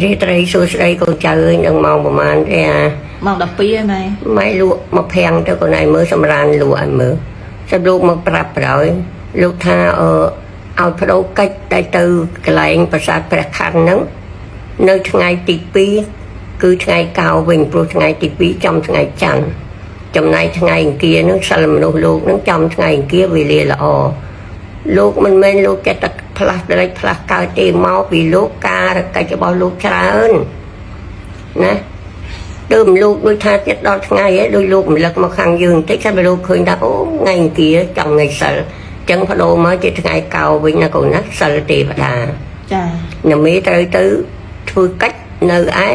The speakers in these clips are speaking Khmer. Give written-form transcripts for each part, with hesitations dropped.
รีตรีสุดใจคนเจอยังมองประมาณมองดับปีไหมไม่รู้มาแพงเท่าคนไหนมือสำราญรู้อันมือสรุปมาปรับเลยลูกท่าเอาพระโอกัดได้ตือกลายประสาทประคันนั้นในไงติปีคือไงเก่าวิ่งปลุกไงติปีจำไงจันจำในไงเกียร์นั้นสลัมลูกนั้นจำไงเกียร์วิเลียละลูกมันไม่ลูกจะตัดพลัดอะไรพลัดกาวตีเมาปีลูกกาก็จะบอกลูกชราเอิญนะดื่มลูกด้วยท่าจะดอดไงด้วยลูกมันลักมาขังยืนที่ฉันไปลูกเคยได้โอ้ไงเกียร์จำไงสัลจังพอโดมาจะไงเก่าวิ่งนะคนนะสัลตีพดาจ้าหนุ่มมีเตยตื้อช่วยcách nơi ấy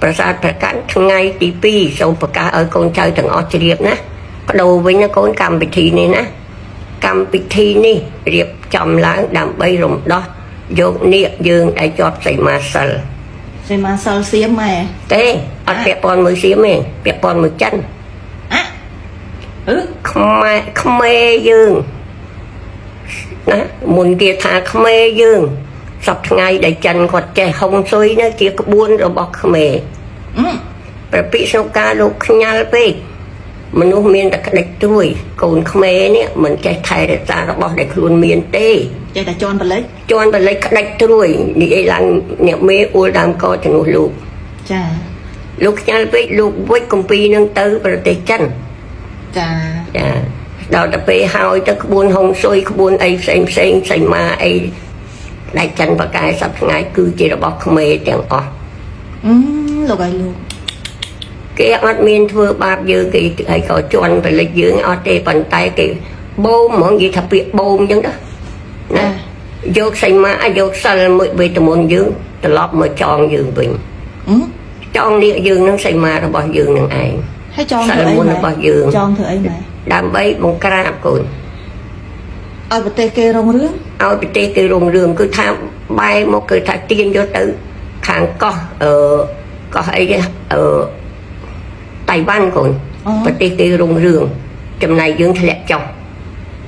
ประสาทประกันไงตีปีส่งประกาศคนเจอถึงออสเตรเลียนะพอโดวิ่งนะคนกำไปทีนี่นะกรรมพิธีนี่เรียบจำล้างดำใบรมดอยกเนียยืนได้จอบใส่มาสัลเสียไหมเต้อัดเปียปอนมือเสียไหมเปียปอนมือจันขมยืนนะมุนเกียร์ธาขมยืนสับไงได้จันกอดใจหงซุยนะเกียร์กบุนเราบอกขมประปิสกาลูกขยัลเปิมนุษย์เมียนแต่เด็กด้วยคนเขมรเนี่ยเหมือนใจไทยแต่ตาเราบอกเด็กคนเมียนเต้ใจแต่จอนไปเลยเด็กด้วยนี่ไอ้หลังเนี่ยเมย์อูดามก็ถึงลูกจ้าลูกยันไปลูกไว้กุมปีนึงตื้อประเทศจันจ้าเราจะไปหายจะขบวนหงซุยขบวนไอ้เซ็งใส่มาไอ้ได้จันประกายสับไงคือจีเราบอกเขมรแต่งอ๋อลูกไอ้ลูกcái ọt miên thưa bạp dư cái có chọn phải lịch dưỡng ọt tê bàn tay cái bôm món gì thập biệt bôm chứ đó nè dốt xanh má dốt xanh mới bị tụi môn dưỡng tụi lọp mới chọn dưỡng bình chọn đi dưỡng nó xanh má nó bỏ dưỡng nâng ai hay chọn thử ấy mày chọn thử ấy mày đam bấy bằng crab cồn ao bị tê kê rong rương cứ tham bay một cứ tham tiên vô tự hàng có ấy Tây Ban còn và tê tê rung rương trong này dương lẹ chồng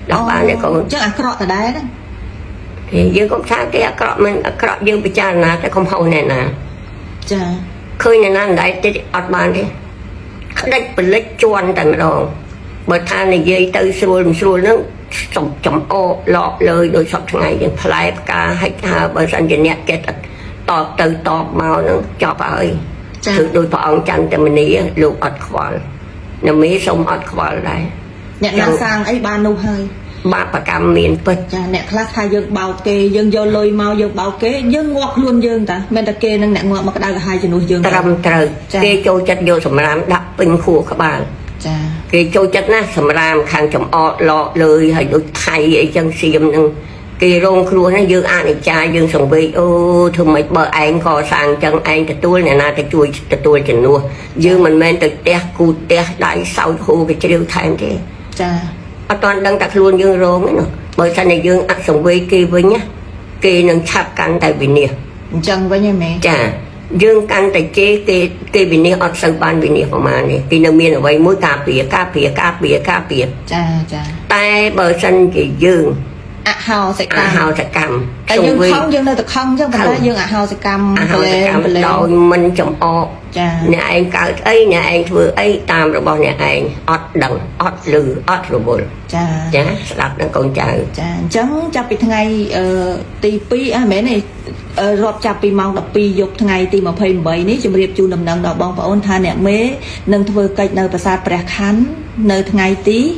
đó ba này còn chắc ăn cọ ở đấy đó thì dương cũng sao cái cọ mình cọ dương bị cha là cái không hậu này nè khơi này nè đấy cái ọt ban đi đây bị lấy chuan tận rồi bởi tha này dây từ xuôi nó chồng ô lọ lời đôi sọc ngày dương phải cả hay bởi sân gì nè cái tọt từ tọt màu nó cho bà ơiคือโดยพระองค์จันแต่มันนี้ลูกอัดควอลน้ำมีสมอัดควอลได้เนี่ยนาสร้างไอ้บ้านนู่นให้บาปกรรมเมียนเปิดเนี่ยคลาสไทยยังเบาเกยังโยลอยเมายังเบาเกยังงอกล้วนยังแต่เมนตะเกนั่งเนี่ยงอกมันก็ได้กับhaiจนูยังตรำเตยเกโจจัดโยสมรามดับเป็นคู่ขบานเกโจจัดนะสมรามคางจมอหล่อเลยให้ดูไทยไอ้จังเสียมนึงkỳ rong kêu nó dương ăn cha dương sòng vi ô thường mấy bờ anh cò sang chân anh cái tôi này na cái tôi chỉnh luôn dương mình men từ té cụt té đại sau khu cái chiêu thành thế ở toàn đang đặt luôn dương rong ấy nè bởi sao này dương ăn sòng vi kỳ với nhá kỳ nâng chắp cắn tại vì nè chân với nha mẹ chà dương cắn tại chế kỳ vì nè ở sân ban vì nè của mà này kỳ nâng miên ở vậy mũi cà pía tai bờ sân chỉ dương hào sẽ cầm tại dương không dương nơi thực không chứ mình dương hào sẽ cầm rồi mình chồng o nhà anh cào ấy nhà anh vừa ấy tam rồi bao nhà anh ót đằng ót lư ót rồi buồn chả đặt nó còn chờ chẳng chập bị ngày tì pi mẹ này rọp chập bị mong đập pi dục ngày tì mà phê bảy ní chụp điệp chu nằm nằm đỏ bong và ôn tha nè mế nâng thưa cây nơi bà sa bẹt khán nơi ngày tí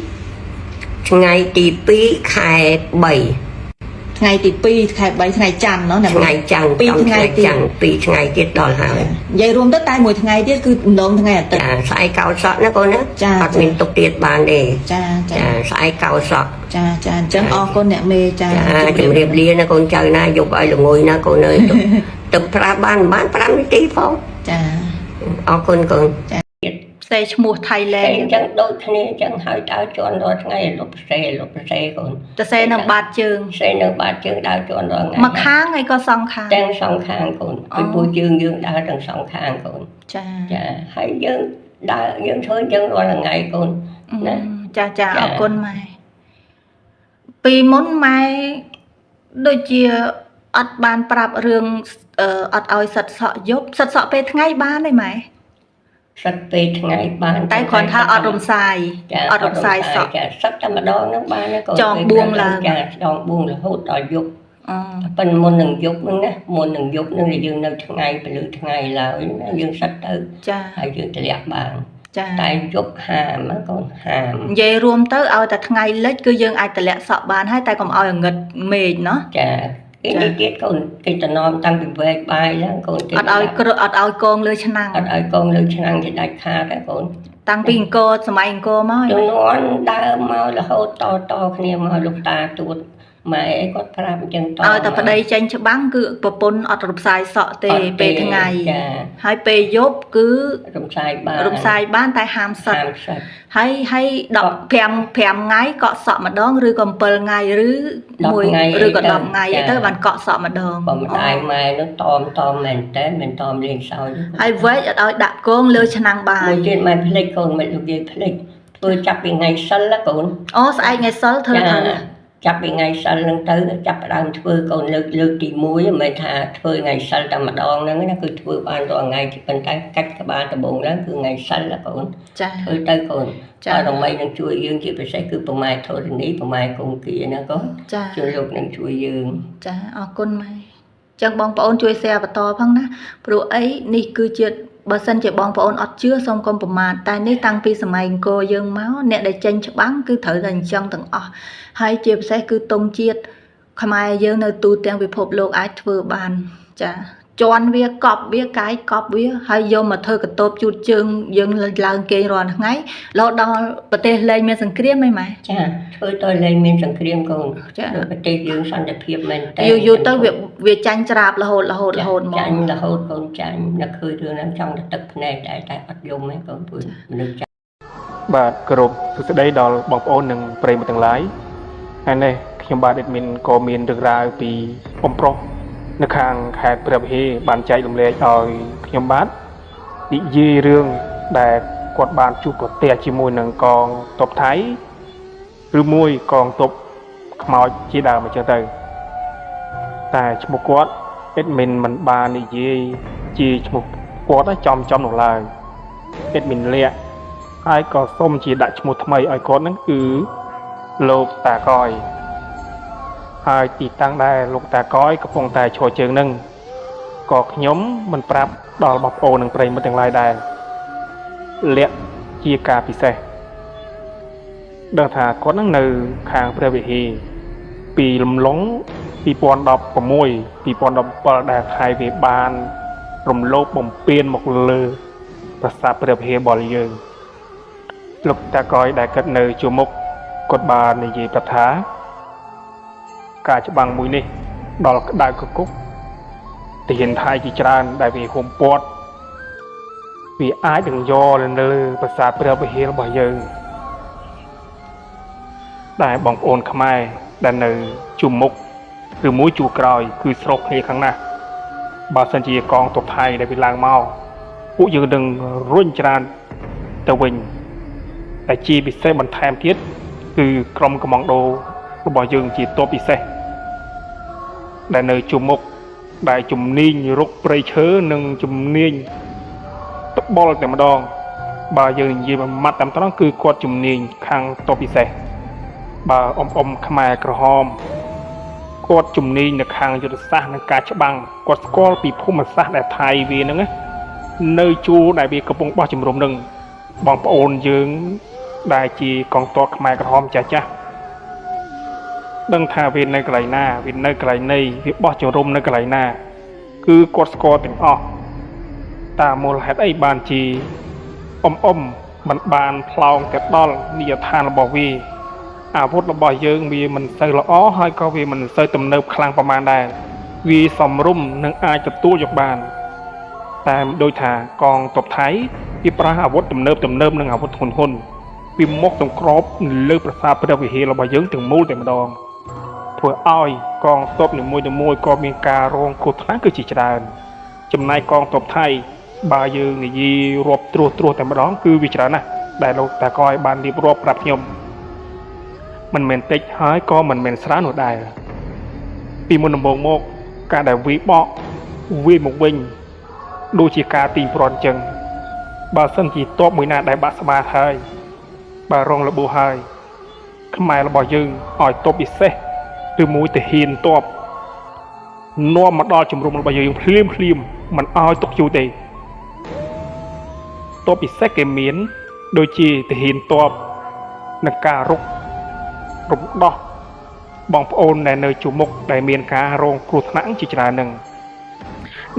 ngày tí pi khai bảy ngày tí pi khai bảy ngày chăn nó nè ngày chăn pi ngày tiết đòi hỏi vậy luôn tất tay mùi ngày tiết cứ đồn ngày tết sai cao sọt nó con á hoặc mình tục tiết bàn để sai cao sọt chân o con nè mê chừng điệp lia nó con chơi na dục gọi là ngồi na con ơi tập ra bán cái tí phong o con xe mua Thailand chẳng đôi khi chẳng hỏi đào chọn rồi ngay lục xe còn xe nâng bát chương đào chọn rồi ngay mà kháng hay có song kháng đang song kháng còn cái buổi chương dương đào đang song kháng còn hãy dương đào dương thôi dương rồi là ngày còn ở con mày vì muốn mày đôi chia ắt bàn prap rương អត់ឲ្យសិតសក់យប់សិតសក់ពេលថ្ងៃបានទេម៉ែ សឹកពេលថ្ងៃបាន តែគ្រាន់ថាអត់រំសាយអត់រំសាយសក់ ចាសឹកតែម្ដងហ្នឹងបានក៏ ចងបួងឡើង ចាចងបួងរហូតដល់យប់ អឺ ប៉ុន្តែមុននឹងយប់ហ្នឹងណាមុននឹងយប់ហ្នឹងយើងនៅថ្ងៃពលឺថ្ងៃឡើយណាយើងសឹកទៅ ចា ហើយយើងទម្លាក់បាន ចា តែយប់ហាមណាកូនហាម និយាយរួមទៅឲ្យតែថ្ងៃលិចគឺយើងអាចតម្លាក់សក់បានហើយតែកុំឲ្យងឹតមេឃណោះ ចាគេនេះទៀតកូនគេតំណមតាំងពីវែកបាយឡើងកូន អត់ឲ្យគ្រឹះអត់ឲ្យកងលើឆ្នាំង អត់ឲ្យកងលើឆ្នាំងគេដាច់ខាតដែរកូន តាំងពីអង្គរសម័យអង្គរមក ជំនាន់ដើមមករហូតតគ្នាមកលោកតាទួតម៉ែអីគាត់ប្រាប់អញ្ចឹងត ឲ្យតែប្តីចេញច្បាំងគឺប្រពន្ធអត់រំសាយសក់ទេពេលថ្ងៃ ចា ហើយពេលយប់គឺ រំសាយបាន រំសាយបានតែហាមសិត ហាមសិត ហើយ15ថ្ងៃកក់សក់ម្ដងឬក៏7ថ្ងៃឬ 10ថ្ងៃ 1ឬក៏10ថ្ងៃ ចា ទៅបានកក់សក់ម្ដង បើម្ដាយម៉ែនោះតមមែនតើមិនតមលេងសើច ហើយវែកអត់ឲ្យដាក់គងលើឆ្នាំងបាយ មួយទៀតម៉ែភ្លេចកូនមិនលោកយាយភ្លេចធ្វើចាប់ពីថ្ងៃសិលណាកូន អូស្អែកថ្ងៃសិលធ្វើថា ចាប់ពីថ្ងៃសិលហ្នឹងទៅចាប់ផ្ដើមធ្វើកូនលើកទី1មិនមែនថាធ្វើថ្ងៃសិលតែម្ដងហ្នឹងណាគឺធ្វើបានរាល់ថ្ងៃប៉ុន្តែកាច់ក្បាលដំបងឡើងគឺថ្ងៃសិលណាកូន ចា ធ្វើទៅកូន ចា អរមីនឹងជួយយើងជាពិសេសគឺប្រម៉ែធរនីប្រម៉ែគង្គីណាកូន ចា ជួយលោកនឹងជួយយើង ចាអរគុណម៉ែចឹងបងប្អូនជួយ share បន្តផងណាព្រោះអីនេះគឺជាបើសិនជាបងប្អូនអត់ជឿសូមកុំប្រមាថតែនេះតាំងពីសម័យអង្គរយើងមកអ្នកដែលចេញច្បាំងគឺត្រូវតែអញ្ចឹងទាំងអស់ហើយជាពិសេសគឺតុងជាតិខ្មែរយើងនៅទូទាំងពិភពលោកអាចធ្វើបានចាជន់វាកប់វាកាយកប់វាហើយយកមកធ្វើកតូបជូតជើងយើងឡើងគេងរាល់ថ្ងៃរហូតដល់ប្រទេសលែងមានសង្គ្រាមហីម៉ែ ចាធ្វើទៅលែងមានសង្គ្រាមកូន ចា ប្រទេសយើងសន្តិភាពមែនតើ យូរទៅវាចាញ់ច្រាបរហូតមក ចាញ់រហូតកូនចាញ់នឹកឃើញរឿងហ្នឹងចង់តែទឹកភ្នែកតែអត់យំទេកូនព្រោះមនុស្សចាញ់ បាទគោរពសួស្តីដល់បងប្អូននិងប្រិយមិត្តទាំងឡាយហើយនេះខ្ញុំបាទអេដមីនក៏មានរឿងរ៉ាវពីបំប្រុសនៅខាងខេត្តព្រះវិហារបានចែករំលែកឲ្យខ្ញុំបាទនិយាយរឿងដែលគាត់បានជួបប្រទះជាមួយនឹងកងទ័ពថៃឬមួយកងទ័ពខ្មោចជាដើមអញ្ចឹងទៅតែឈ្មោះគាត់អេដមីនមិនបាននិយាយជាឈ្មោះគាត់ចំនោះឡើយអេដមីនលាក់ ហើយក៏សូមជាដាក់ឈ្មោះថ្មីឲ្យគាត់ហ្នឹងគឺលោកតាកយហើយទីតាំងដែលលោកតាកយកំពុងតែឈរជើងហ្នឹងក៏ខ្ញុំមិនប្រាប់ដល់បងប្អូននិងប្រិយមិត្តទាំងឡាយដែរលាក់ជាការពិសេសដឹងថាគាត់ហ្នឹងនៅខាងព្រះវិហារពីលំឡុង2016 2017ដែលថៃវាបានរំលោភបំពានមកលើប្រាសាទព្រះវិហាររបស់យើង លោកតាកយដែលកើតនៅជួរមុខគាត់បាននិយាយប្រាប់ថាការច្បាំងមួយនេះដល់ក្តៅកគុកទាហានថៃជាច្រើនដែលវាហុំព័ទ្ធវាអាចនឹងយកនៅលើប្រាសាទព្រះវិហាររបស់យើងដែលបងប្អូនខ្មែរដែលនៅជួរមុខឬមួយជួរក្រោយគឺស្រុកគ្នាខាងណាបើសិនជាកងទ័ពថៃដែលវាឡើងមកពួកយើងនឹងរុញច្រានទៅវិញ តែជាពិសេសបន្ថែមទៀតគឺក្រុមកំងដូរបស់យើងជាតបពិសេសដែលនៅជួរមុខដែលជំនាញរុកព្រៃឈើនិងជំនាញត្បល់តែម្ដងបើយើងនិយាយមួយម៉ាត់តាមត្រង់គឺគាត់ជំនាញខាងតបពិសេសបើអ៊ំខ្មែរក្រហមគាត់ជំនាញនៅខាងយុទ្ធសាស្ត្រនិងការច្បាំងគាត់ស្គាល់ពីភូមិសាស្ត្រដែលថៃវាហ្នឹងនៅជួរដែលវាកំពុងបោះជំរំនឹងបងប្អូនយើង ដែលជាកងទ័ពខ្មែរក្រហមចាស់ ដឹងថាវានៅកន្លែងណាវានៅកន្លែងនៃវាបោះជំរំនៅកន្លែងណាគឺគាត់ស្គាល់ទាំងអស់តាមមូលហេតុអីបានជាមិនបានផ្លោងទៅដល់នីយដ្ឋានរបស់វាអាវុធរបស់យើងវាមិនសូវល្អហើយក៏វាមិនសូវទំនើបខ្លាំងប្រមាណដែរវាសំរុំនឹងអាចទទួលយកបានតែដោយថាកងទ័ពថៃវាប្រើអាវុធទំនើបនិងអាវុធធ្ងន់ ពីមុខសង្គ្របលើប្រាសាទព្រះវិហាររបស់យើងទាំងមូលតែម្ដងធ្វើឲ្យកងទ័ពនីមួយៗក៏មានការរងគ្រោះថ្នាក់គឺជាច្រើនចំណែកកងទ័ពថៃបើយើងនិយាយរាប់ត្រួសតែម្ដងគឺវាច្រើនណាស់ដែលលោកតាកយបានរៀបរាប់ប្រាប់ខ្ញុំមិនមែនតិចហើយក៏មិនមែនច្រើននោះដែរពីមុនដំបូងមកការដែលវាបក វាមកវិញដូចជាការទីប្រន់ចឹងបើសិនជាតបមួយណាដែលបាក់ស្បាតហើយបើរងរបួសហើយខ្មែររបស់យើងឲ្យតបពិសេសឬមួយទៅហ៊ានតបនាំមកដល់ជំរំរបស់យើងភ្លាមមិនឲ្យទុកយូរទេតបពិសេសគេមានដូចជាទៅហ៊ានតបនឹងការរំដោះបងប្អូនដែលនៅជួរមុខដែលមានការរងគ្រោះថ្នាក់ជាច្រើននឹង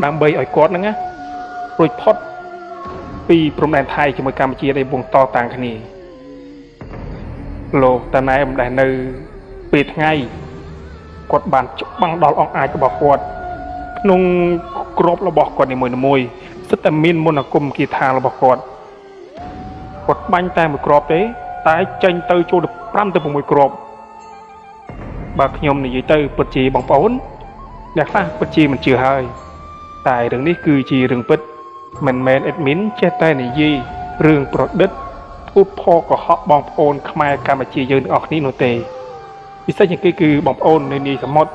ដើម្បីឲ្យគាត់ហ្នឹងណារួចផុតពីព្រំដែនថៃជាមួយកម្ពុជាដែលវងតតាំងគ្នាលោកតាណែមដែលនៅពេលថ្ងៃគាត់បានច្បាំងដល់អង្គអាចរបស់គាត់ក្នុងក្របរបស់គាត់នីមួយសិតតែមានមន្តអាគមគាថារបស់គាត់បាញ់តែមួយក្របទេតែចេញទៅចូល5ទៅ6ក្របបើខ្ញុំនិយាយទៅពិតជាបងប្អូនអ្នកខ្លះពិតជាមិនជឿហើយតែរឿងនេះគឺជារឿងពិតមិនមែនអេដមីនចេះតែនិយាយរឿងប្រឌិតพูดផកុហកបងប្អូនខ្មែរកម្ពុជាយើងទាំងអស់គ្នានោះទេពិសេសជាងគេគឺបងប្អូននៅនីសមុទ្រ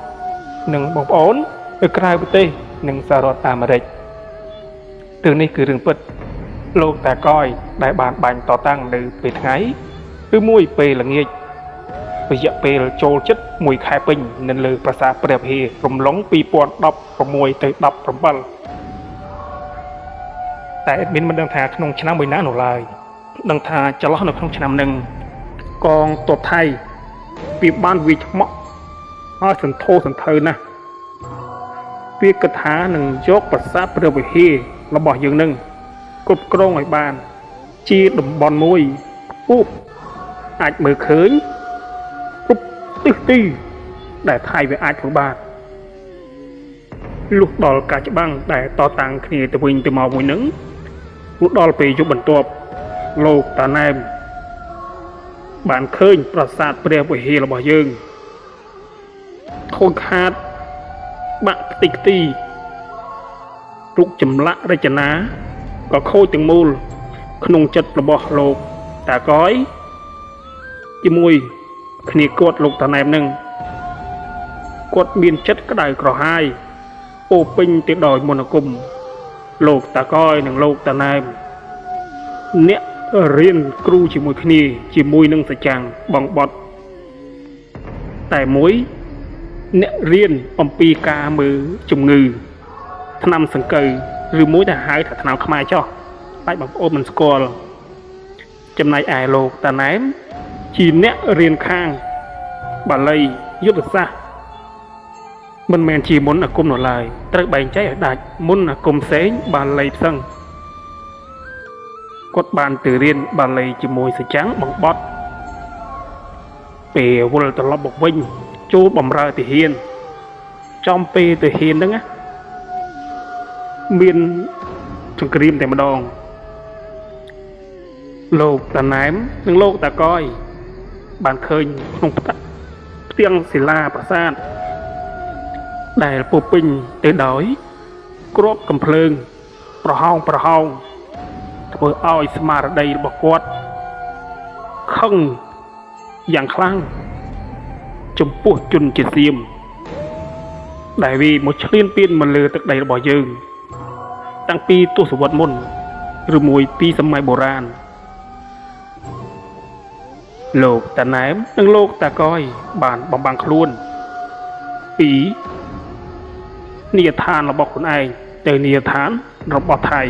និងបងប្អូននៅក្រៅប្រទេសនិងសហរដ្ឋអាមេរិករឿងនេះគឺរឿងពិតលោកតាកយដែលបានបាញ់តតាំងនៅពេលថ្ងៃឬមួយពេលល្ងាចរយៈពេលចូលចិត្ត1ខែពេញនៅលើប្រាសាទព្រះវិហាររំលង2016ទៅ17តែអេដមីនមិនដឹងថាក្នុងឆ្នាំមួយណានោះឡើយដឹងថាចន្លោះនៅក្នុងឆ្នាំនឹងកងទ័ពថៃវាបានវាឆ្មក់ហើយសន្ធោសន្ធៅណាស់វាគិតថានឹងយកប្រាសាទព្រះវិហាររបស់យើងនឹងគ្រប់គ្រងឲ្យបានជាតំបន់មួយពូកអាចមើលឃើញគ្រប់ទិសទីដែលថៃវាអាចធ្វើបានលុះដល់ការច្បាំងដែលតតាំងគ្នាទៅវិញទៅមកមួយនឹងលុះដល់ពេលយប់បន្ទាប់លោកតាណែមបានឃើញប្រាសាទព្រះវិហាររបស់យើងខូចខាតបាក់ខ្ទេចខ្ទីរូបចម្លាក់រចនាក៏ខូចទាំងមូលក្នុងចិត្តរបស់លោកតាកយជាមួយគ្នាគាត់លោកតាណែមនឹងគាត់មានចិត្តក្តៅក្រហាយពោពេញទៅដោយមន្តអាគមលោកតាកយនិងលោកតាណែមអ្នករៀនគ្រូជាមួយគ្នាជាមួយនឹងសច្ចាំងបងបត់តែមួយអ្នករៀនអំពីការមើលជំងឺថ្នាំសង្កូវឬមួយដែលហៅថាថ្នាំខ្មែរចោះតែបងប្អូនមិនស្គាល់ចំណែកឯលោកតាណែមជាអ្នករៀនខាងបាលីយុទ្ធសាស្ត្រមិនមែនជាមន្តអាគមនោះឡើយត្រូវបែងចែកឲ្យដាច់មន្តអាគមផ្សេងបាលីផ្សេងគាត់បានទៅរៀនបាលីជាមួយសច្ចាំងបងបត់ពេលវិលត្រឡប់មកវិញចូលបម្រើទាហានចំពេលទាហានហ្នឹងណាមានសង្គ្រាមតែម្ដងលោកតាណែមនិងលោកតាកយបានឃើញក្នុងផ្ទាំងศิលាប្រាសាទដែលពោពេញទៅដោយគ្រាប់កំភ្លើងប្រហោងធ្វើឲ្យស្មារតីរបស់គាត់ខឹងយ៉ាងខ្លាំងចំពោះជនជាតិសៀមដែលវាមកឈ្លានពានមកលើទឹកដីរបស់យើងតាំងពីទសវត្សរ៍មុនឬមួយពីសម័យបុរាណលោកតាណែមនិងលោកតាកយបានបំបាំងខ្លួនពីនីយដ្ឋានរបស់ខ្លួនឯងទៅនីយដ្ឋានរបស់ថៃ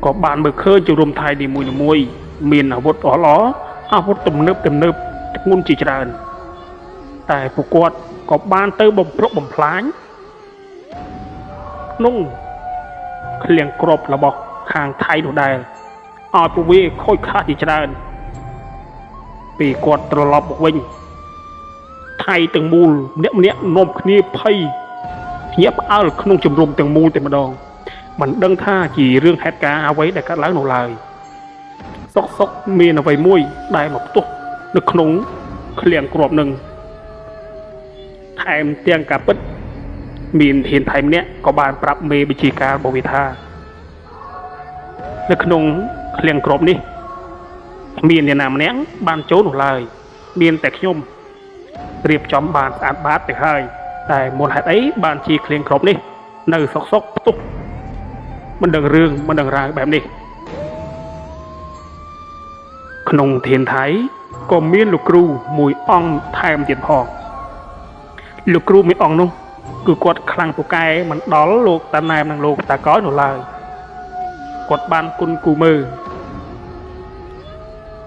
ក៏បានមើលឃើញជំរំថៃនីមួយមានអាវុធល្អអាវុធទំនើបធ្ងន់ជាច្រើនតែពួកគាត់ក៏បានទៅបំរុកបំផ្លាញក្នុងឃ្លាំងគ្រាប់របស់ខាងថៃនោះដែរឲ្យពួកវាខូចខាតជាច្រើនពេលគាត់ត្រឡប់មកវិញថៃទាំងមូលម្នាក់នាំគ្នាភ័យញាក់ផ្អើលក្នុងជំរំទាំងមូលតែម្ដងមិនដឹងថាជារឿងហេតុការណ៍អ្វីដែលកើតឡើងនោះឡើយសុកមានអ្វីមួយដែលមកផ្ទុះនៅក្នុងឃ្លាំងគ្រាប់នឹងថែមទាំងការពិតមានធានថៃម្នាក់ក៏បានប្រាប់មេបញ្ជាការរបស់វាថានៅក្នុងឃ្លាំងគ្រាប់នេះមានអ្នកណាម្នាក់បានចូលនោះឡើយមានតែខ្ញុំរៀបចំបានស្អាតបាតទៅហើយតែមូលហេតុអីបានជាឃ្លាំងគ្រាប់នេះ នៅសុកសុកផ្ទុះមិនដឹងរឿងមិនដឹងរ៉ាវបែបនេះក្នុងធានថៃក៏មានលោកគ្រូមួយអង្គថែមទៀតផងលោកគ្រូមួយអង្គនោះគឺគាត់ខ្លាំងពូកែមិនដល់លោកតាណែមនិងលោកតាកោយនោះឡើយគាត់បានគុណគូមើ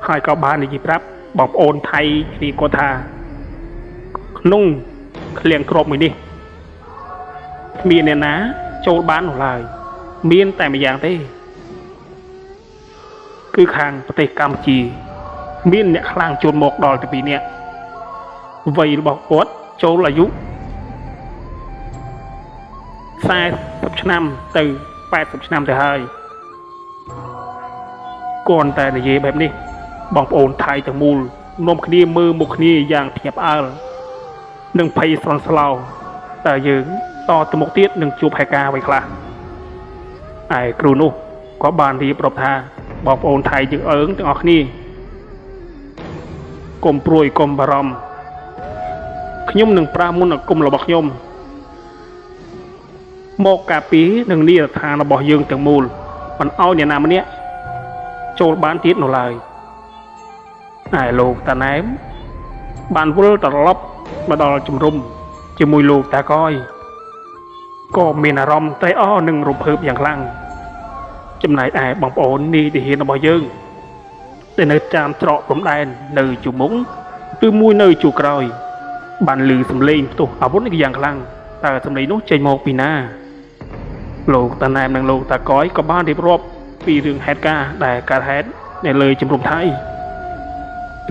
ហើយក៏បាននិយាយប្រាប់បងប្អូនថៃគ្នាគាត់ថាក្នុងឃ្លាំងគ្រាប់មួយនេះគ្មានអ្នកណាចូលបាននោះឡើយមានតែម្យ៉ាងទេគឺខាងប្រទេសកម្ពុជាមានអ្នកខ្លាំងចូលមកដល់ទៅ2នាក់វ័យរបស់គាត់ចូលអាយុ40ឆ្នាំទៅ80ឆ្នាំទៅហើយគាត់តែនិយាយបែបនេះបងប្អូនថៃទាំងមូលនាំគ្នាមើលមុខគ្នាយ៉ាងភ្ញាក់ផ្អើលនិងភ័យស្លន់ស្លោតែយើងតទៅមុខទៀតនឹងជួបហេតុការណ៍អ្វីខ្លះឯគ្រូនោះក៏បានរៀបរាប់ថាបងប្អូនថៃយើងអើងទាំងអស់គ្នាកុំព្រួយកុំបារម្ភខ្ញុំនឹងប្រើមន្តអាគមរបស់ខ្ញុំមកការពារនឹងនីតិដ្ឋានរបស់យើងទាំងមូលមិនឲ្យអ្នកណាម្នាក់ចូលបានទៀតនោះឡើយឯលោកតាណែមបានវិលត្រឡប់មកដល់ជំរំជាមួយលោកតាកយក៏មានអារម្មណ៍ត្រេកអរនិងរំភើបយ៉ាងខ្លាំងចំណែកឯបងប្អូននីតិហានរបស់យើងដែលនៅតាមច្រកព្រំដែននៅជួរមុខឬមួយនៅជួរក្រោយបានឮសំឡេងផ្ទុះអាវុធនេះយ៉ាងខ្លាំងតើសំឡេងនោះចេញមកពីណាលោកតាណែមនិងលោកតាកយក៏បានរៀបរាប់ពីរឿងហេតុការណ៍ដែលកើតហេតុនៅលើជំរំថៃ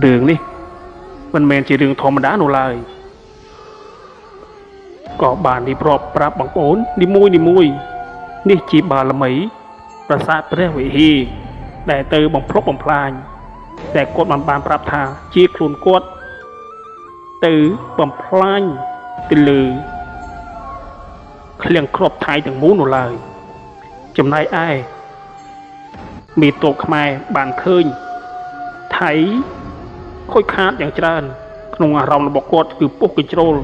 រឿងនេះមិនមែនជារឿងធម្មតានោះឡើយក៏បានរៀបរាប់ប្រាប់បងប្អូននីមួយនេះជាបារមីប្រាសាទព្រះវិហារដែលទៅបំផ្លុកបំផ្លាញតែគាត់បានប្រាប់ថាជាខ្លួនគាត់ទៅបំផ្លាញទៅលើឃ្លាំងគ្រាប់ថៃទាំងមូលនោះឡើយចំណែកឯមេតបខ្មែរបានឃើញថៃខូចខាតយ៉ាងច្រើនក្នុងអារម្មណ៍របស់គាត់គឺពុះកញ្ជ្រោល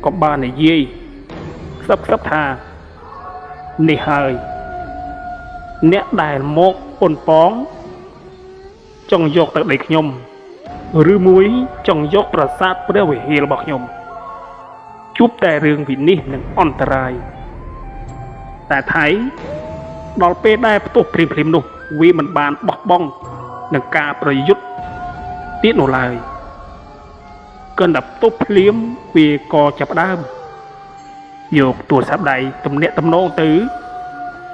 ក៏បាននិយាយខ្សឹបថានេះហើយអ្នកដែលមកប៉ុនប៉ងចង់យកទឹកដីខ្ញុំឬមួយចង់យកប្រាសាទព្រះវិហាររបស់ខ្ញុំជួបតែរឿងវិនិច្ឆ័យនិងអន្តរាយតែថៃដល់ពេលដែលផ្ទុះព្រាមនោះវាមិនបានបោះបង់នឹងការប្រយុទ្ធទៀតនោះឡើយគិនតែផ្ទុះភ្លាមវាក៏ចាប់ផ្ដើមយកទូរស័ព្ទដៃទំនាក់ទំនងទៅ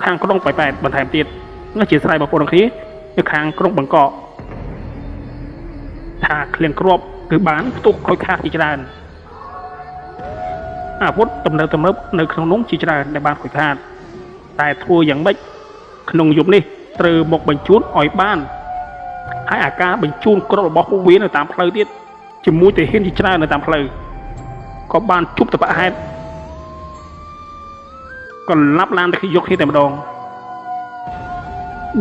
ខាងក្រុងប៉ៃប៉ែតបន្ថែមទៀតនោះជាស្រ័យបងប្អូនគ្នានៅខាងក្រុងបង្កកថាឃ្លាំងគ្រាប់គឺបានផ្ទុះខូចខាតជាច្រើនអាវុធទំនើបនៅក្នុងនោះជាច្រើនដែលបានខូចខាតតែធ្វើយ៉ាងម៉េចក្នុងយុគនេះត្រូវមកបញ្ជូនឲ្យបានហើយអាការបញ្ជូនគ្រាប់របស់ពួកវានៅតាមផ្លូវទៀតជាមួយទាហានជាច្រើននៅតាមផ្លូវក៏បានជប់តបហេតុក៏ឡាប់ឡានទៅយកគ្នាតែម្ដង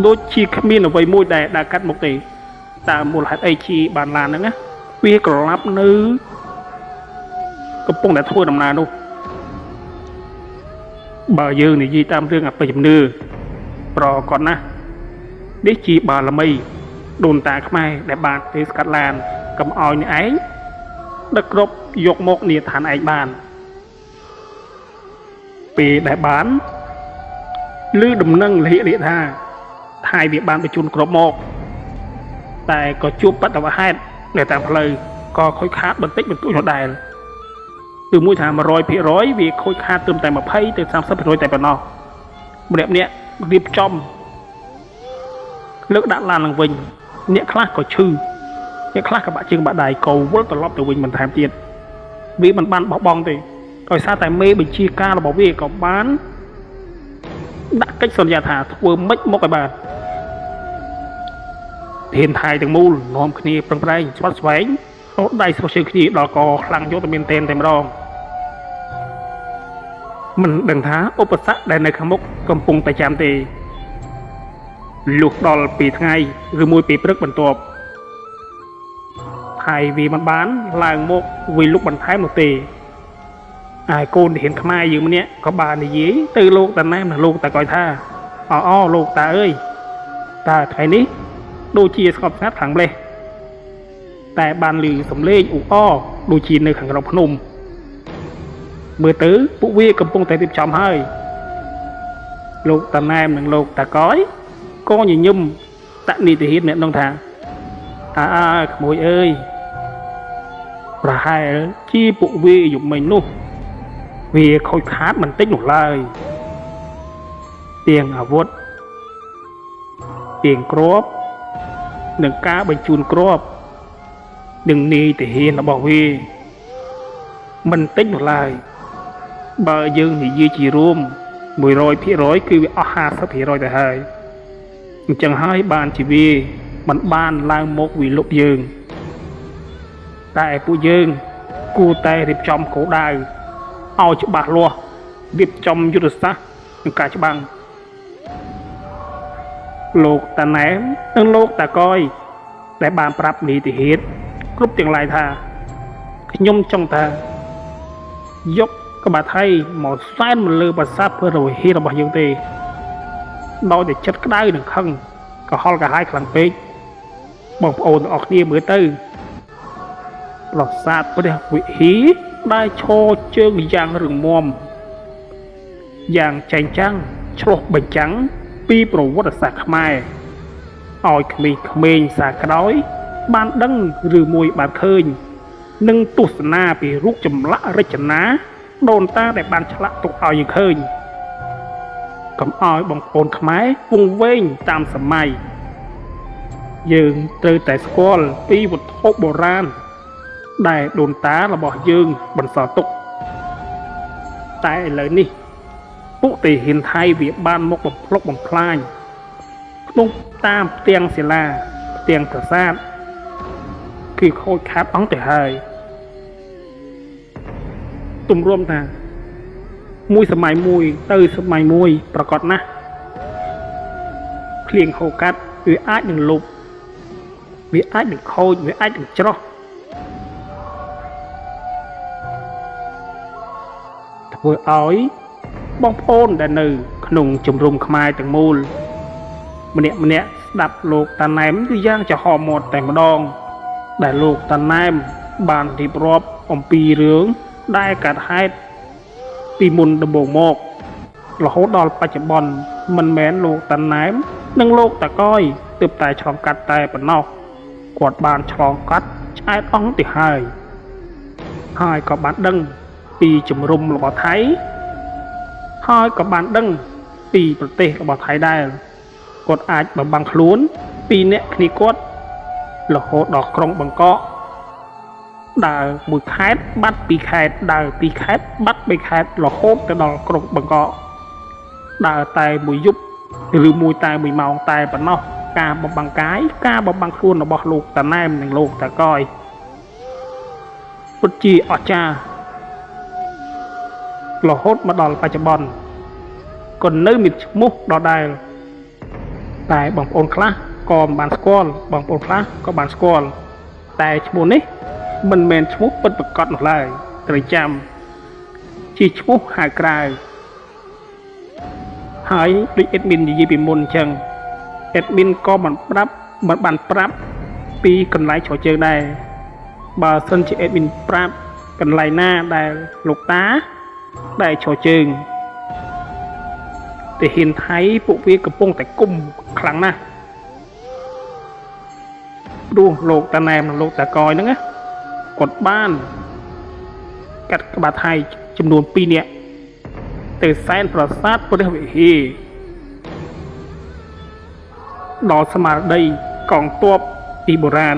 ដូចជាគ្មានអ្វីមួយដែលដើរកាត់មុខទេតើមូលហេតុអីជាបានឡានហ្នឹងណាវាក៏ឡាប់នៅកំពុងតែធ្វើដំណើរនោះបើយើងនិយាយតាមរឿងអបិយជំនឿប្រកបណាស់នេះជាបារមីដូនតាខ្មែរដែលបានទេស្កាត់ឡានកុំឲ្យអ្នកឯងដឹកគ្រប់យកមកនីឋានឯងបានពេលដែលបានឮដំណឹងលិថាថៃវាបានបញ្ជូនគ្រប់មកតែក៏ជួបបដិហេតុនៅតាមផ្លូវក៏ខូចខាតបន្តិចបន្តួចនោះដែរគឺមួយថា 100% វាខូចខាតត្រឹមតែ 20 ទៅ 30% តែប៉ុណ្ណោះម្នាក់រៀបចំលើកដាក់ឡានឡើងវិញអ្នកខ្លះក៏ឈឺអ្នកខ្លះក៏បាក់ជើងបាក់ដៃក៏វិលត្រឡប់ទៅវិញបន្ថែមទៀតវាមិនបានបោះបង់ទេដោយសារតែមេបញ្ជាការរបស់វាក៏បានដាក់កិច្ចសន្យាថាធ្វើម៉េចមកឲ្យបានធានថៃទាំងមូលនាំគ្នាប្រឹងប្រែងស្វាត់ស្វែងរត់ដៃស្រុះជើងគ្នាដល់កខ្លាំងយកទៅមានតែម្ដងមិនដឹងថាឧបសគ្គដែលនៅខាងមុខកំពុងតែចាំទេលុះដល់ពីថ្ងៃឬមួយពីព្រឹកបន្ទាប់ហើយវាមិនបានឡើងមកវាលុកបន្ថែមនោះទេ ai côn thì hiện khai dương nè có bà này dí từ lô ta nam là lô ta coi tha lô ta ơi ta thấy ní đôi chia khop sát thẳng lênแต่บานลือสำเร็จอุอ้อดูจีนในขังเราพนมเมื่อตื้อปุวีกำปงแต่ติดจอมให้โลกตาแนมหนึ่งโลกตาก้อยก็ยิ่งยุ่มตะนี่ติฮิตเนี่ยน้องทางขโมยเอ้ยประหายchiปุวีอยู่ไม่นุ่มvì khôi khát mình tích một lời tiền ở vốt tiền crop đừng cá bên chun crop đừng đi thể hiện là bảo vệ mình tích một lời bờ dương thì duy trì rôm 100% គឺវាអស់ 50% ទៅហើយអញ្ចឹងហើយបានជាវាមិនបានឡើងមកវិលុបយើងតែពួកយើងគួរតែរៀបចំគោលដៅឲ្យច្បាស់លាស់រៀបចំយុទ្ធសាស្ត្រនិងការច្បាំងលោកតាណែមនិងលោកតាកយដែលបានប្រាប់នីតិហេតុគ្រប់ទាំងឡាយថាខ្ញុំចង់ថាយកក្បាថៃមកសែនមកលើប្រាសាទព្រះវិហាររបស់យើងទេដោយតែចិត្តក្តៅនិងខឹងក៏ហល់កាហាយខ្លាំងពេកបងប្អូនទាំងអស់គ្នាមើលទៅប្រាសាទព្រះវិហារដែលឈរជើងយ៉ាងរឹងមាំយ៉ាងចែងចាំងឆ្លុះបញ្ចាំងពីប្រវត្តិសាស្ត្រខ្មែរឲ្យក្មេងៗសាក្រោយបានដឹងឬមួយបានឃើញនិងទស្សនាពីរូបចម្លាក់រចនាដូនតាដែលបានឆ្លាក់ទុកឲ្យយើងឃើញកុំឲ្យបងប្អូនខ្មែរវង្វេងតាមសម័យយើងត្រូវតែស្គាល់ពីវត្ថុបុរាណដែលដូនតារបស់យើងបន្សល់ទុកតែឥឡូវនេះពួកទាហានថៃវាបានមកបំផ្លុកបំផ្លាញក្នុងតាមផ្ទាំងศิលាផ្ទាំងប្រាសាទគឺខូចខាតអង្គទៅហើយទម្រាំថាមួយសម័យមួយទៅសម័យមួយប្រកបណាស់ភ្លៀងហូរកាត់វាអាចនឹងលុបវាអាចនឹងខូចវាអាចនឹងច្រោះធ្វើឲ្យបងប្អូនដែលនៅក្នុងជំរំខ្មែរទាំងមូលម្នាក់ស្ដាប់លោកតាណែមគឺយ៉ាងចំហមាត់តែម្ដងដែលលោកតាណែមបានរៀបរាប់អំពីរឿងដែលកាត់ហេតុពីមុនដំបូងមករហូតដល់បច្ចុប្បន្នមិនមែនលោកតាណែមនិងលោកតាកយទើបតែឆ្លងកាត់តែប៉ុណ្ណោះគាត់បានឆ្លងកាត់ឆ្អែតអង្គទៅហើយក៏បានដឹងពីជំរំរបស់ថៃហើយក៏បានដឹងពីប្រទេសរបស់ថៃដែរគាត់អាចបំបាំងខ្លួនពីអ្នកគ្នាគាត់រហូតដល់ក្រុងបង្កកដើរមួយខេត្តបាត់ពីរខេត្តដើរពីរខេត្តបាត់បីខេត្តរហូតទៅដល់ក្រុងបង្កកដើរតែមួយយប់ឬមួយតែមួយម៉ោងតែប៉ុណ្ណោះការបំបាំងកាយការបំបាំងខ្លួនរបស់លោកតាណែមនិងលោកតាកយពិតជាអស្ចារ្យរហូតមកដល់បច្ចុប្បន្នក៏នៅមានឈ្មោះដដែលតែបងប្អូនខ្លះក៏មិនបានស្គាល់បងប្អូនខ្លះក៏បានស្គាល់តែឈ្មោះនេះមិនមែនឈ្មោះពិតប្រាកដនោះឡើយត្រូវចាំជាឈ្មោះហៅក្រៅហើយដូចអេដមីននិយាយពីមុនអញ្ចឹងអេដមីនក៏មិនបានប្រាប់ពីកន្លែងឈរជើងដែរបើសិនជាអេដមីនប្រាប់កន្លែងណាដែលលោកតាដែលឈរជើងទាហានថៃពួកវាកំពុងតែគុំខ្លាំងណាស់ព្រោះលោកតាណែមនិងលោកតាកយហ្នឹងគាត់បានកាត់ក្បាថៃចំនួន2នាក់ទៅសែនប្រាសាទព្រះវិហារដល់ស្មារតីកងទ័ពពីបុរាណ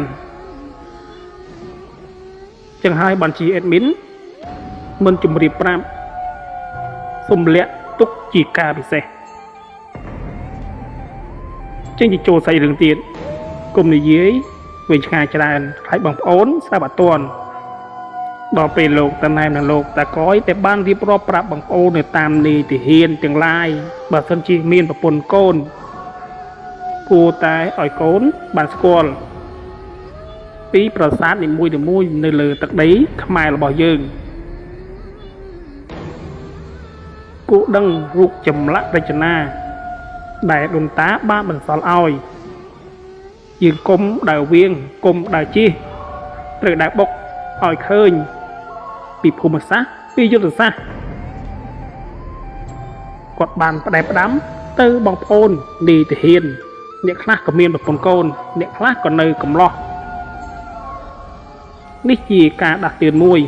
ចឹងហើយបានជាអេដមីនមិនជម្រាបប្រាប់សំលាក់ទុកជាការពិសេសចឹងជាចូលសាច់រឿងទៀតគុំនិយាយវិញឆ្ងាយច្រើនហើយបងប្អូនស្ដាប់អត់ទាន់ដល់ពេលលោកតាណែមនិងលោកតាកយតែបានរៀបរាប់ប្រាប់បងប្អូននៅតាមនីតិហានទាំងឡាយបើសិនជាមានប្រពន្ធកូនគួរតែឲ្យកូនបានស្គាល់ពីប្រាសាទនីមួយៗនៅលើទឹកដីខ្មែររបស់យើង គូដឹងរូបចម្លាក់រចនាដែលដូនតាបានបន្សល់ឲ្យយើងគុំដើរវៀងគុំដើរជិះត្រូវដើរបុកឲ្យឃើញពីភូមិសាស្ត្រពីយុទ្ធសាស្ត្រគាត់បានផ្ដែផ្ដាំទៅបងប្អូននីតិហ៊ានអ្នកខ្លះក៏មានប្រពន្ធកូនអ្នកខ្លះក៏នៅកំឡោះនេះជាការដាស់តឿនមួយ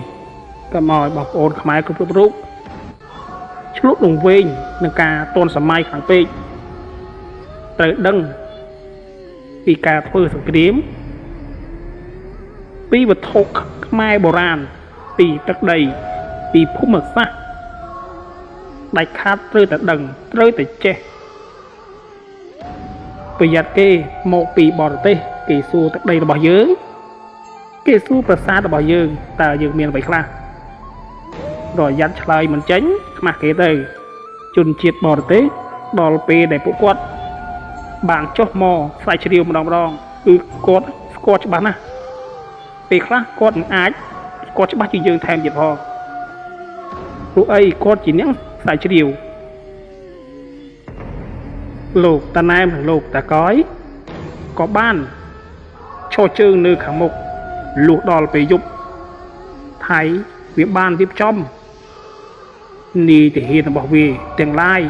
ក៏មកឲ្យបងប្អូនខ្មែរគ្រប់រូបឆ្លុះលងវែងនឹងការទាន់សម័យខាងពេកត្រូវដឹងពីការធ្វើសង្គ្រាមពីវត្ថុខ្មែរបុរាណពីទឹកដីពីភូមិសាស្ត្រដាច់ខាតត្រូវតែដឹងត្រូវតែចេះប្រយ័ត្នគេមកពីបរទេសគេសួរទឹកដីរបស់យើងគេសួរប្រាសាទរបស់យើងតើយើងមានអ្វីខ្លះប្រយ័ត្នឆ្លើយមិនចេញខ្មាស់គេទៅជនជាតិបរទេសដល់ពេលដែលពួកគាត់បានចុះមកស្រាវជ្រាវម្ដងគឺគាត់ស្គាល់ច្បាស់ណាស់ពេលខ្លះគាត់មិនអាចស្គាល់ច្បាស់ជាយើងថែមទៀតផងព្រោះអីគាត់ជាអ្នកស្រាវជ្រាវលោកតាណែមនិងលោកតាកយក៏បានឈរជើងនៅខាងមុខលុះដល់ពេលយប់ថៃវាបានរៀបចំនីតិហ៊ានរបស់វាទាំងឡាយ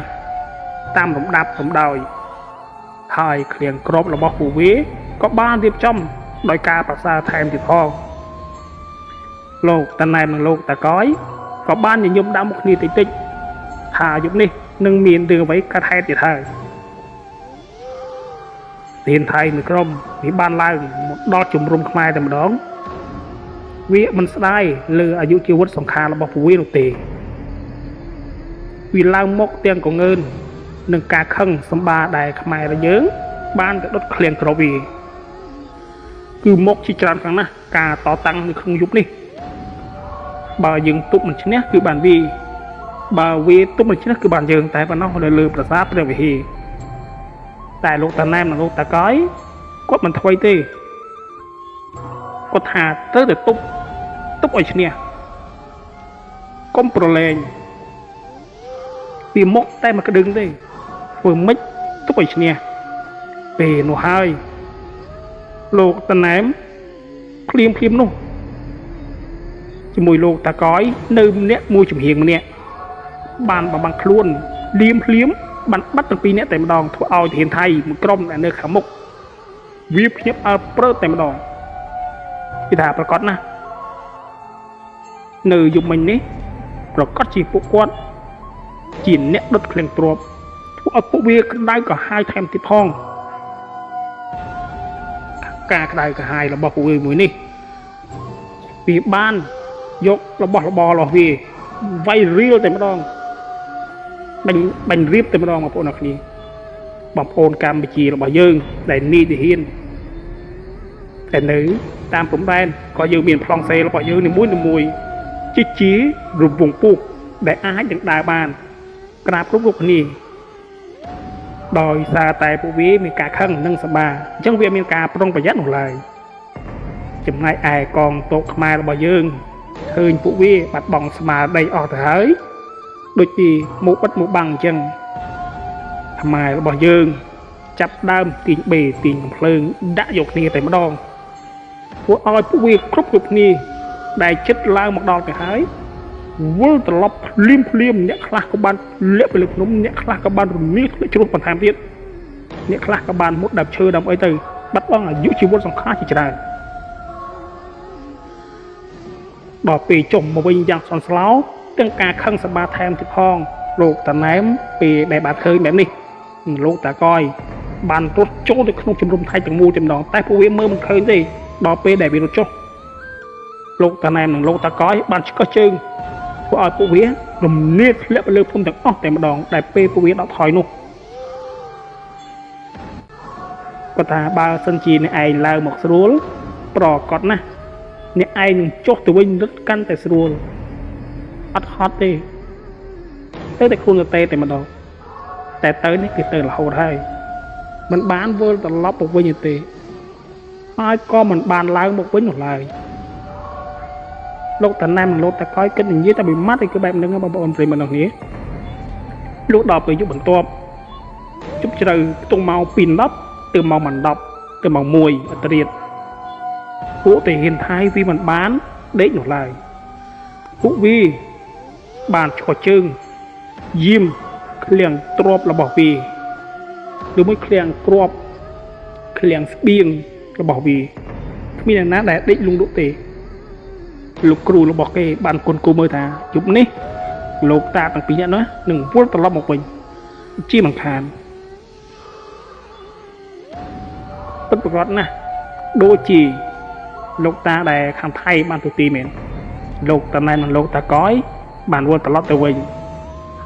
តាមលំដាប់លំដោយហើយឃ្លៀងក្របរបស់ពួកវាក៏បានរៀបចំដោយការប្រសើរថែមទៀតផងលោកតាណែមនិងលោកតាកយក៏បានញញឹមដាក់មុខគ្នាតិចតិចថាយប់នេះនឹងមានរឿងអ្វីកាត់ហេតុទៀតហើយទានថៃមួយក្រុមវាបានឡើងមកដល់ជំរំខ្មែរតែម្ដងវាមិនស្ដាយលើអាយុជីវិតសង្ខាររបស់ពួកវានោះទេវាឡើងមកទាំងកងើននឹងការខឹងសម្បាដែលខ្មែរយើងបានទៅដុតឃ្លៀងក្របវាគឺមកជាច្រើនខាងណាស់ការតតាំងនៅក្នុងយុគនេះបើយើងទប់មិនឈ្នះគឺបានវាបើវាទប់មិនឈ្នះគឺបានយើងតែប៉ុណ្ណោះនៅលើប្រាសាទព្រះវិហារតែលោកតាណែមនិងលោកតាកយគាត់មិនធ្វើទេគាត់ថាត្រូវតែទប់ឲ្យឈ្នះកុំប្រឡែងពីមុខតែមកក្តឹងទេធ្វើម៉េចទប់ឲ្យឈ្នះពេលនោះហើយលោកតាណែមភ្លាមនោះជាមួយលោកតាកយនៅម្នាក់មួយជំហៀងម្នាក់បានបំងខ្លួនភ្លាមបានបាត់ទាំងពីរនាក់តែម្ដងធ្វើឲ្យទាហានថៃមួយក្រុមនៅខាងមុខវាភ្ញាក់អើព្រើតតែម្ដងគេថាប្រកាសណាស់នៅយប់មិញនេះប្រកាសជាពួកគាត់ជាអ្នកដុតឃ្លៀងទ្របធ្វើឲ្យពួកវាក្តៅក្រហាយថែមទៀតផងការក្តៅក្រហាយរបស់ពួកវាមួយនេះវាបានយករបស់របររបស់វាវាយរៀលតែម្ដងបាញ់រៀបតែម្ដងបងប្អូនអរគ្នាបងប្អូនកម្ពុជារបស់យើងដែលនីតិហ៊ានតែនៅតាមព្រំដែនក៏យើងមានប្លង់សេរបស់យើងនីមួយជារង្វង់ពុះដែលអាចនឹងដើរបានក្រាបគ្រប់គ្នាដោយសារតែពួកវាមានការខឹងនិងសម្បាអញ្ចឹងវាមានការប្រុងប្រយ័ត្ននោះឡើយចំណែកឯកងទ័ពខ្មែររបស់យើងឃើញពួកវាបាត់បង់ស្មារតីអស់ទៅហើយដូចជាមកបិទមកបាំងអញ្ចឹងខ្មែររបស់យើងចាប់ដើមទាញបេទាញកំភ្លើងដាក់យកគ្នាតែម្ដងពួកឲ្យពួកវាគ្រប់គ្នាដែលចិត្តឡើងមកដល់ទៅហើយវិលត្រឡប់ភ្លាមអ្នកខ្លះក៏បានលាក់ទៅលើភ្នំអ្នកខ្លះក៏បានរមៀលជ្រុះបន្ថែមទៀតអ្នកខ្លះក៏បានមុតដើមឈើដើមអីទៅបាត់បង់អាយុជីវិតសង្ខារជាច្រើនដល់ពេលចុះមកវិញយ៉ាងសន្ស្លោទាំងការខឹងសម្បាថែមទៀតផងលោកតាណែមពេលដែលបានឃើញបែបនេះលោកតាកយបានរត់ចូលទៅក្នុងជំរំថៃទាំងមូលតែម្ដងតែពួកវាមើលមិនឃើញទេដល់ពេលដែលវារត់ចុះលោកតាណែមនិងលោកតាកយបានឆ្កឹះជើងធ្វើឲ្យពួកវារំលាយធ្លាក់ទៅលើភូមិទាំងអស់តែម្ដងដែលពេលពួកវាដកថយនោះគាត់ថាបើសិនជាអ្នកឯងឡើងមកស្រួលប្រកបណាស់អ្នកឯងនឹងចុះទៅវិញរត់កាន់តែស្រួលអត់ហត់ទេទៅតែខ្លួនទៅតែម្ដងតែទៅនេះគឺទៅរហូតហើយមិនបានវិលត្រឡប់មកវិញទេហើយក៏មិនបានឡើងមកវិញនោះឡើយលោកតាណែមលោកតាកយគិតនិយាយតែពីម៉ាត់ឯគឺបែបហ្នឹងបងប្អូនប្រិយមិត្តទាំងគ្នា lúc đó bởi dụng bằng tộp chụp trời tung màu pin đắp từ màu màn đọc từ màu mùi ở triệt vũ thể hiện thái vì mình bán để nhổ lại vũ vi bàn trò chương diêm liền trộp là bỏ vì đối với liền trộp liền biên là bỏ vì mi là nát để định lung độ tệ lục cừu là bỏ cái bàn côn cô mơ thà chụp ní lục ta bằng tí nhận nữa đừng vuốt tao lót một mình chi bằng khàn bất bật gót nè đôi chỉ lục ta để khăn thay bàn tụi tì mến lục ta này là lục ta cói bàn vuốt tao lót tao mình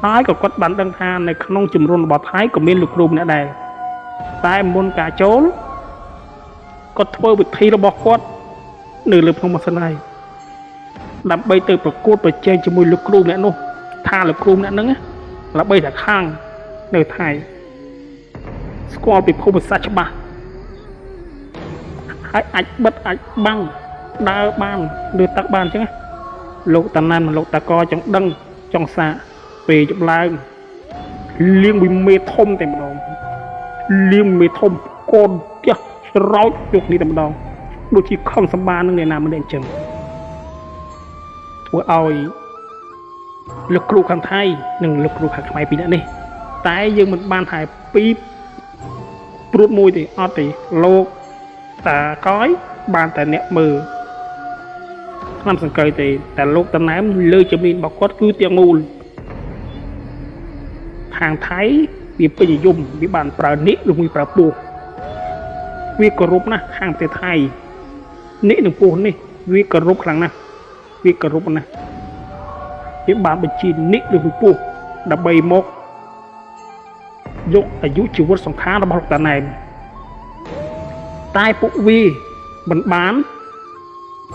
thái của quất bàn đăng than này không chùm rôn bỏ thái của miền lục rùm nữa đây tai môn cả chốn có thôi bị thi nó bỏ quất nửa lực không một sân này làm bây từ bậc cốt bậc trên cho mùi lục rùm nữa nô tha lục rùm nữa nâng là bây là khang nửa thai squall bị không một sát cho bà hãy ạch bất ạch băng đa ban đưa tắc ban chứ lục tàn nan mà lục ta co trong đăng trong xa về chụp lại liên bị mê thông tại một đồng liên mê thông con kia rói được đi tại một đồng đôi chỉ không xâm ba người nào mà đèn chừng của ôi lực cừu khăn thay đừng lực cừu khăn mày bị nữa đi tái dương mình ban thải píp rút mùi thì ót thì lô ta cói ban tại nẹt mờ làm sẵn cười thì tại lúc ta ném lơ cho mình bọc quất cứ tiếng mùi hàng thái bị bây dùng bị bànប្រើnít luôn bịប្រើពោះវាគោរពណាស់ខាងប្រទេសថៃនេះនឹងពោះនេះវាគោរពខ្លាំងណាស់វាគោរពណាស់វាបានបញ្ជានេះឬពោះដើម្បីមកយកអាយុជីវិតសង្ខាររបស់លោកតាណែមតែពួកវាមិនបាន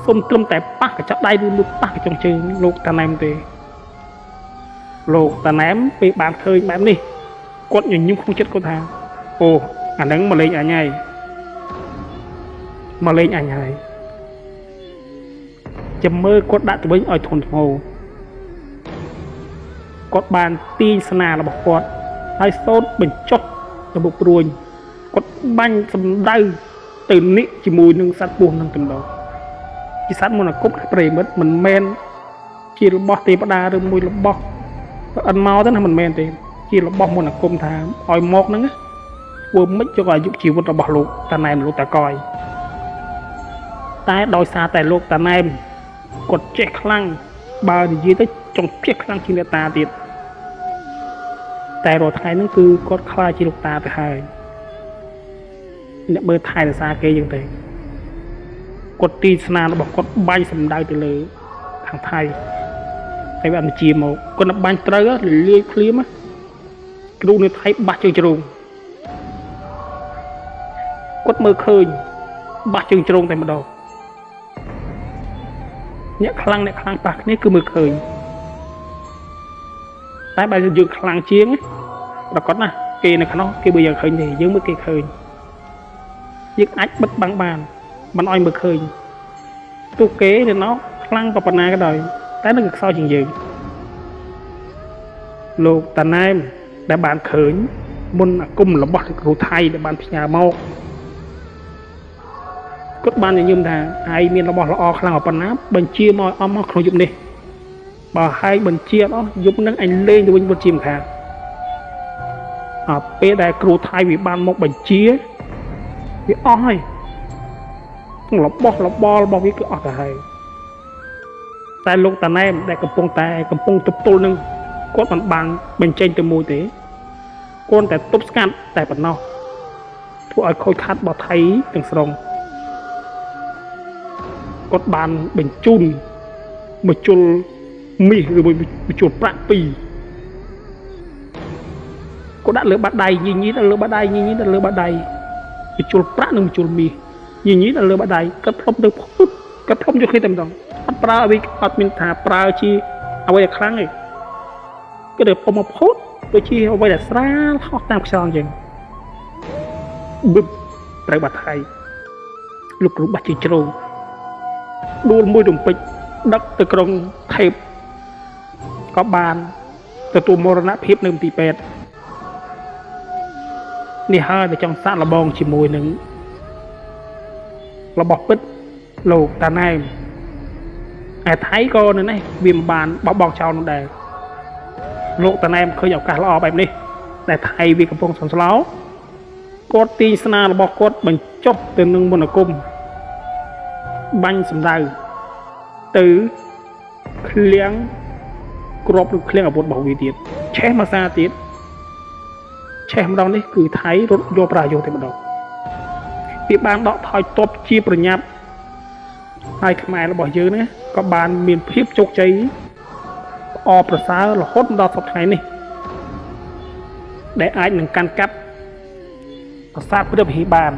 សុំត្រឹមតែប៉ះកញ្ចក់ដៃឬលោកប៉ះកញ្ចក់ជើងលោកតាណែមទេលោកតាណែមពេលបានឃើញបែបនេះគាត់ញញឹមក្នុងចិត្តគាត់ថាអូអាហ្នឹងមកលេងអញហើយមកលេងអញហើយចាំមើលគាត់ដាក់ទៅវិញឲ្យធន់ធ្ងរគាត់បានទាញស្នារបស់គាត់ហើយសូត្របញ្ចុះទៅមុខព្រួញគាត់បាញ់សម្ដៅទៅនេះជាមួយនឹងសត្វពស់នឹងទាំងដងជាសត្វមន្តអាគមប្រិមិត្តមិនមែនជារបស់ទេវតាឬមួយរបស់អិនមកទៅណាមិនមែនទេជារបស់មន្តអាគមថាឲ្យមកហ្នឹងធ្វើមិនយកអាយុជីវិតរបស់លោកតាណែមលោកតាកយតែដោយសារតែលោកតាណែមគាត់ចេះខ្លាំងបើនិយាយទៅចង់ចេះខ្លាំងជាងអ្នកតាទៀតតែរាល់ថ្ងៃហ្នឹងគឺគាត់ខ្លាចជាលោកតាទៅហើយអ្នកមើលថែរក្សាគេយ៉ាងទៅគាត់ទីស្នារបស់គាត់បាញ់សម្ដៅទៅលើខាងថៃតែវាអត់ជាមកគាត់បាញ់ត្រូវលាយឃ្លៀមគ្រូនៅថៃបាស់ជើងជ្រូងគាត់មើលឃើញបាស់ជើងជ្រូងតែម្ដងអ្នកខ្លាំងប៉ះគ្នាគឺមើលឃើញតែបើយើងខ្លាំងជាងប្រកបណាគេនៅក្នុងគេបើយើងឃើញទេយើងមើលគេឃើញយើងអាចបិទបាំងបានមិនឲ្យមើលឃើញទូគេនៅនោះខ្លាំងប៉ុណ្ណាក៏ដោយតែនឹងខ្សោយជាងយើងលោកតាណែមដែលបានឃើញមុនអាគមរបស់គ្រូថៃដែលបានផ្ញើមកគាត់បានញញឹមថាហើយមានរបស់ល្អខ្លាំងប៉ុណ្ណាបញ្ជាមកអស់មកក្នុងយប់នេះបើហើយបញ្ជាអស់យប់នឹងអញលេងទៅវិញជាមិនខាតពេលដែលគ្រូថៃវាបានមកបញ្ជាវាអស់ហើយរបស់របស់វាគឺអស់ទៅហើយតែលោកតាណែមដែលកំពុងទប់ទល់នឹងគាត់មិនបានបញ្ចេញទៅមួយទេគាត់តែទប់ស្កាត់តែប៉ុណ្ណោះធ្វើឲ្យខូចខាតរបស់ថៃទាំងស្រុងគាត់បានបញ្ជូនមកជុលមាសឬមកជុលប្រាក់ពីរគាត់ដាក់លើបាតដៃញញីដល់លើបាតដៃញញីដល់លើបាតដៃមកជុលប្រាក់និងមកជុលមាសញញីដល់លើបាតដៃគាត់ផ្លុំទៅផុតគាត់ផ្លុំយកគ្នាតែម្ដងអត់ប្រើឲ្យអត់មានថាប្រើជាអ្វីដែលខ្លាំងទេគឺតែផ្លុំមកផុតដូចជាអ្វីដែលស្រាលហោះតាមខ្យល់អញ្ចឹងបឹបត្រូវបាត់ថៃលោកគ្រូបាច់ជិះជ្រោងដួលមួយរំពេចដឹកទៅក្រុងថេបក៏បាន ទទួលមរណភាពនៅមន្ទីរពេទ្យនេះហើយតែចង់សាកល្បងជាមួយនឹងរបស់ពិតលោកតាណែមឯថៃក៏នៅនេះវាមិនបានបោះបង់ចោលនោះដែរលោកតាណែមឃើញឱកាសល្អបែបនេះតែថៃវាកំពុងសន្សឡោគាត់ទីស្នារបស់គាត់បញ្ចុះទៅនឹងមន្តអាគមបាញ់សម្ដៅទៅឃ្លៀងក្របនឹងឃ្លៀងអាវុធរបស់វាទៀតឆេះមកសាទៀតឆេះម្ដងនេះគឺថៃរត់យកប្រាយោតែម្ដងវាបានដកថយទ័ពជាប្រញាប់ហើយខ្មែររបស់យើងណាក៏បានមានភាពជោគជ័យល្អប្រសើររហូតដល់សប្តាហ៍ថ្ងៃនេះដែលអាចនឹងកាន់កាប់ប្រាសាទព្រះវិហារបាន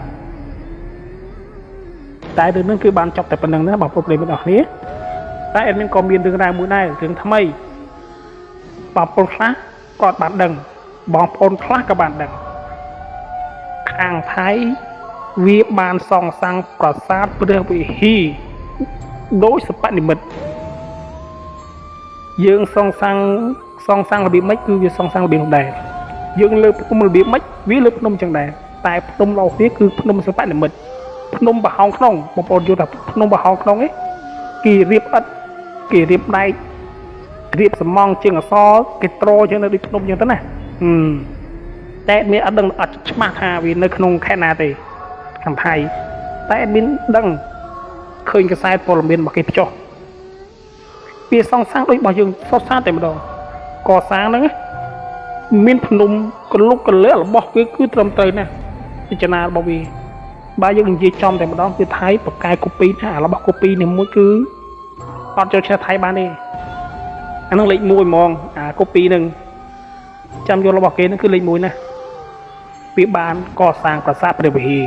តែរឿងនេះគឺបានចប់តែប៉ុណ្្នឹងណាបងប្អូនប្រិយមិត្តអរគ្នាតែអេដមីនក៏មានរឿងរ៉ាវមួយដែររឿងថ្មីបងប្អូនខ្លះក៏បានដឹងបងប្អូនខ្លះក៏បានដឹងខាងថៃវាបានសង់សាំងប្រាសាទព្រះវិហារដោយសពនិមិត្តយើងសង់សាំងរបៀបម៉េចគឺវាសង់សាំងរបៀបនោះដែរយើងលើភ្នំរបៀបម៉េចវាលើភ្នំចឹងដែរតែភ្នំរបស់វាគឺភ្នំសពនិមិត្តភ្នំបរហោងក្នុងបងប្អូនយល់ថាភ្នំបរហោងក្នុងឯងគេរៀបឥដ្ឋគេរៀបដែករៀបសំងជាងអសរគេត្រជាងនៅដូចភ្នំចឹងទៅណាតែមានអត់ដឹងអត់ច្បាស់ថាវានៅក្នុងខេត្តណាទេខាងថៃតែមានដឹងឃើញខ្សែព័ត៌មានរបស់គេផ្ចុះវាសង់សាំងដូចរបស់យើងសុទ្ធសាធតែម្ដងកសាងហ្នឹងមានភ្នំកលុកកលៈរបស់វាគឺត្រឹមត្រូវណាស់ពិចារណារបស់វាបើយើងនិយាយចំតែម្ដងគឺថៃបកកែកូពីថារបស់កូពីនេះមួយគឺអត់ចូលឈ្នះថៃបានទេអានឹងលេខ1ហ្មងអាកូពីនឹងចាំយករបស់គេនឹងគឺលេខ1ណាវាបានកសាងប្រាសាទព្រះវិហារ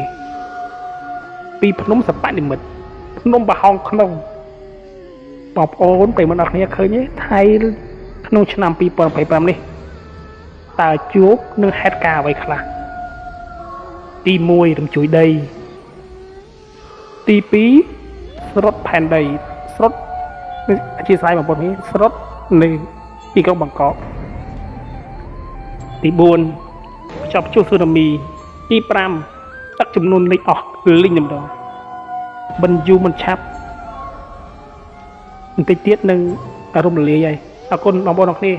ពីភ្នំសពនិមិត្តភ្នំបរហោងក្នុងបងប្អូនប្រិយមិត្តអរគ្នាឃើញទេថៃក្នុងឆ្នាំ2025នេះតើជួបនឹងហេតុការណ៍អ្វីខ្លះទី1រំជួយដីទី2ស្រុតផែនដីស្រុតអធិស្ឋានបងប្អូននេះស្រុតនៅទីក្រុងបាងកកទី4ខ្ចប់ជួសស៊ូណាមីទី5ទឹកចំនួនលិចអស់លិញតែម្ដងមិនយូរមិនឆាប់បន្តិចទៀតនឹងរំលាយហើយអរគុណបងប្អូនអរគ្នា